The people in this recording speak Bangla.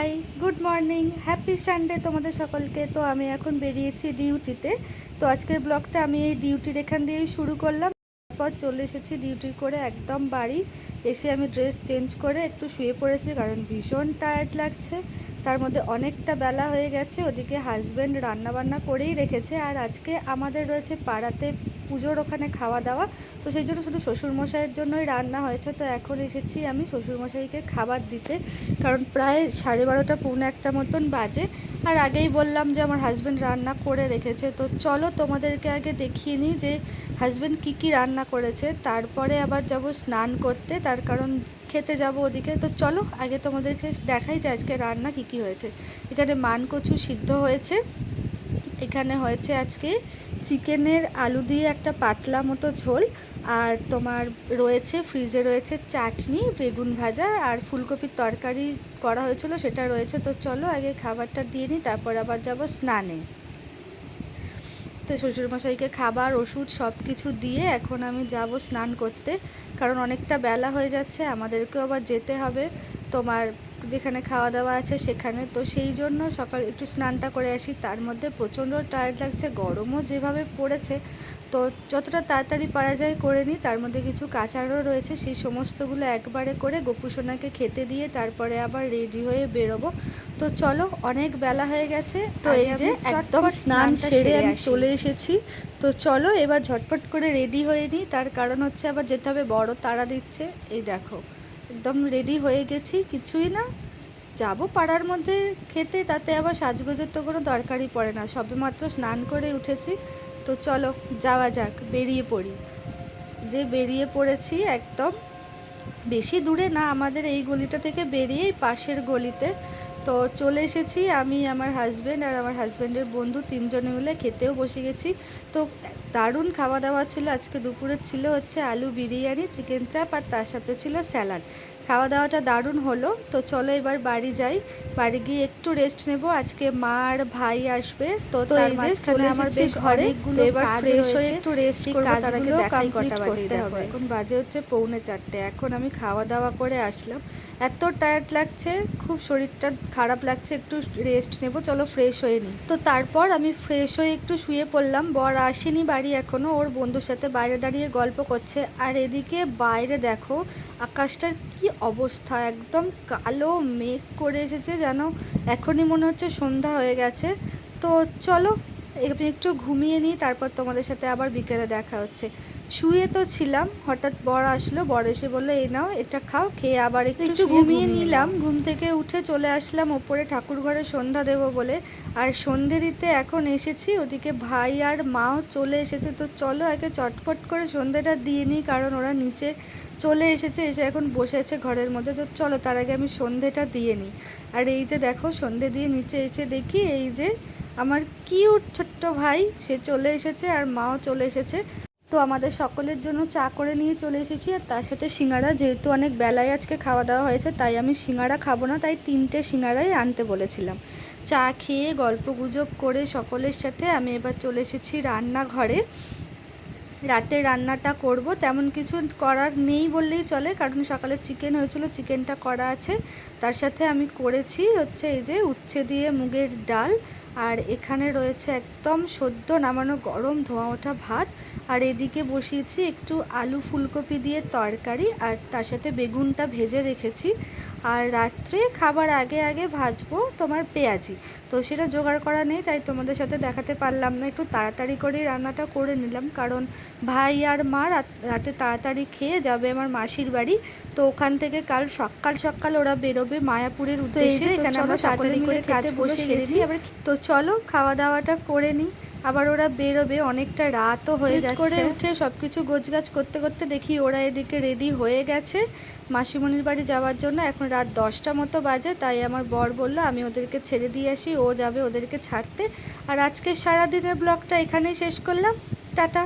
High, good morning, happy Sunday তোমাদের সকলকে। তো আমি এখন বেরিয়েছি ডিউটিতে। তো আজকের ব্লগটা আমি এই ডিউটির এখান দিয়েই শুরু করলাম। তারপর চলে এসেছি ডিউটি করে একদম বাড়ি। এসে আমি ড্রেস চেঞ্জ করে একটু শুয়ে পড়েছি, কারণ ভীষণ টায়ার্ড লাগছে। তার মধ্যে অনেকটা বেলা হয়ে গেছে। ওদিকে হাজব্যান্ড রান্নাবান্না করেই রেখেছে। আর আজকে আমাদের রয়েছে পাড়াতে পুজোর ওখানে খাওয়া দাওয়া। তো সেই জন্য শুধু শ্বশুরমশাইয়ের জন্যই রান্না হয়েছে। তো এখন এসেছি আমি শ্বশুরমশাইকে খাবার দিতে, কারণ প্রায় 12:30 পৌনে একটা মতন বাজে। আর আগেই বললাম যে আমার হাজব্যান্ড রান্না করে রেখেছে। তো চলো তোমাদেরকে আগে দেখিয়ে নিই যে হাজব্যান্ড কী রান্না করেছে, তারপরে আবার যাব স্নান করতে, তার কারণ খেতে যাব ওদিকে। তো চলো আগে তোমাদেরকে দেখাই যে আজকে রান্না কী হয়েছে। এখানে মানকচু সিদ্ধ হয়েছে, এখানে হয়েছে আজকে চিকেনের আলু দিয়ে একটা পাতলা মতো ঝোল, আর তোমার রয়েছে ফ্রিজে রয়েছে চাটনি, বেগুন ভাজা আর ফুলকপির তরকারি করা হয়েছিল, সেটা রয়েছে। তো চলো আগে খাবারটা দিয়ে নিই, তারপর আবার যাব স্নানে। তো শ্বশুরমশাইকে খাবার ওষুধ সব কিছু দিয়ে এখন আমি যাব স্নান করতে, কারণ অনেকটা বেলা হয়ে যাচ্ছে, আমাদেরকেও আবার যেতে হবে তোমার যেখানে খাওয়া দাওয়া আছে সেখানে। তো সেই জন্য সকাল একটু স্নানটা করে আসি। তার মধ্যে প্রচণ্ড টায়ার্ড লাগছে, গরমও যেভাবে পড়েছে। তো যতটা তাড়াতাড়ি পারা যায় করে নিই। তার মধ্যে কিছু কাঁচারও রয়েছে, সেই সমস্তগুলো একবারে করে গোপুসোনাকে খেতে দিয়ে তারপরে আবার রেডি হয়ে বেরোবো। তো চলো, অনেক বেলা হয়ে গেছে। তো এই যে একদম স্নান সেরে আমি চলে এসেছি। তো চলো এবার ঝটপট করে রেডি হয়ে নিই, তার কারণ হচ্ছে আবার যেতে হবে, বড় তাড়া দিচ্ছে। এই দেখো একদম রেডি হয়ে গেছি, কিছুই না, যাবো পাড়ার মধ্যে খেতে, তাতে আবার সাজগোজের তো কোনো দরকারই পড়ে না, সবেমাত্র স্নান করে উঠেছি। তো চলো যাওয়া যাক, বেরিয়ে পড়ি। যে বেরিয়ে পড়েছি একদম বেশি দূরে না, আমাদের এই গলিটা থেকে বেরিয়েই পাশের গলিতে। তো চলে এসেছি আমি, আমার হাজব্যান্ড আর আমার হাজব্যান্ডের বন্ধু, তিনজনে মিলে খেতেও বসে গেছি। তো দারুণ খাওয়া দাওয়া ছিল আজকে। দুপুরে ছিল হচ্ছে আলু বিরিয়ানি, চিকেন চাপ, আর তার সাথে ছিল স্যালাড। খাওয়া দাওয়াটা দারুণ হলো। তো চলো এবার বাড়ি যাই, বাড়ি গিয়ে একটু রেস্ট নেব। আজকে মা আর ভাই আসবে। তো তার মাঝখানে আমার বেশ অনেকগুলো কাজ রয়েছে, একটু রেস্ট করব, তার আগে দেখাই কটা বাজে হবে। এখন বাজে হচ্ছে 3:45। এখন আমি খাওয়া দাওয়া করে আসলাম, এত টায়ার্ড লাগছে, খুব শরীরটা খারাপ লাগছে, একটু রেস্ট নেব, চলো ফ্রেশ হয়ে নিই। তো তারপর আমি ফ্রেশ হয়ে একটু শুয়ে পড়লাম। বর আসেনি বাড়ি এখনও, ওর বন্ধুর সাথে বাইরে দাঁড়িয়ে গল্প করছে। আর এদিকে বাইরে দেখো আকাশটার কি অবস্থা, একদম কালো মেঘ করে এসেছে, যেন এখনই মনে হচ্ছে সন্ধ্যা হয়ে গেছে। তো চলো আমি একটু ঘুমিয়ে নিই, তারপর তোমাদের সাথে আবার বিকেলে দেখা হচ্ছে। শুয়ে তো ছিলাম, হঠাৎ বর আসলো, বর এসে বললো এই নাও এটা খাও, খেয়ে আবার একটু ঘুমিয়ে নিলাম। ঘুম থেকে উঠে চলে আসলাম ওপরে ঠাকুর ঘরে সন্ধ্যা দেব বলে। আর সন্ধে দিতে এখন এসেছি, ওদিকে ভাই আর মাও চলে এসেছে। তো চলো আগে চটপট করে সন্ধ্যেটা দিয়ে নিই, কারণ ওরা নিচে চলে এসেছে, এসে এখন বসে আছে ঘরের মধ্যে। তো চলো তার আগে আমি সন্ধ্যেটা দিয়ে নিই। আর এই যে দেখো সন্ধ্যে দিয়ে নিচে এসে দেখি এই যে আমার কিউট ছোট্ট ভাই, সে চলে এসেছে, আর মাও চলে এসেছে। তো আমাদের সকলের জন্য চা করে নিয়ে চলে এসেছি, আর তার সাথে সিঙ্গারা, যেহেতু অনেক বেলায় আজকে খাওয়া দাওয়া হয়েছে, তাই আমি সিঙ্গারা খাবো না, তাই 3টে সিঙ্গারাই আনতে বলেছিলাম। চা খেয়ে গল্প গুজব করে সকলের সাথে আমি এবার চলে এসেছি রান্নাঘরে। রাতের রান্নাটা করব, তেমন কিছু করার নেই বললেই চলে, কারণ সকালে চিকেন হয়েছিল, চিকেনটা করা আছে। তার সাথে আমি করেছি হচ্ছে এই যে উচ্ছে দিয়ে মুগের ডাল, আর এখানে রয়েছে একদম সদ্য নামানো গরম ধোঁয়া ওঠা ভাত, আর এদিকে বসিয়েছি একটু আলু ফুলকপি দিয়ে তরকারি, আর তার সাথে বেগুনটা ভেজে রেখেছি। আর রাত্রে খাবার আগে আগে ভাজবো তোমার পেঁয়াজি। তো সেটা জোগাড় করা নেই, তাই তোমাদের সাথে দেখাতে পারলাম না, একটু তাড়াতাড়ি করেই রান্নাটা করে নিলাম, কারণ ভাই আর মা রাতে তাড়াতাড়ি খেয়ে যাবে আমার মাসির বাড়ি। তো ওখান থেকে কাল সকাল সকাল ওরা বেরোবে মায়াপুরের উদ্দেশ্যে। এখানে আমরা তাড়াতাড়ি করে কাজে বসে গেছি। তো চলো খাওয়া দাওয়াটা করে নিই, আবার ওরা বেরোবে, অনেকটা রাতও হয়ে যাচ্ছে। করে উঠে সব কিছু গোছগাছ করতে করতে দেখি ওরা এদিকে রেডি হয়ে গেছে মাসিমণির বাড়ি যাওয়ার জন্য। এখন রাত 10টা মতো বাজে, তাই আমার বর বলল আমি ওদেরকে ছেড়ে দিয়ে আসি, ও যাবে ওদেরকে ছাড়তে। আর আজকে সারাদিনের ব্লগটা এখানেই শেষ করলাম, টাটা।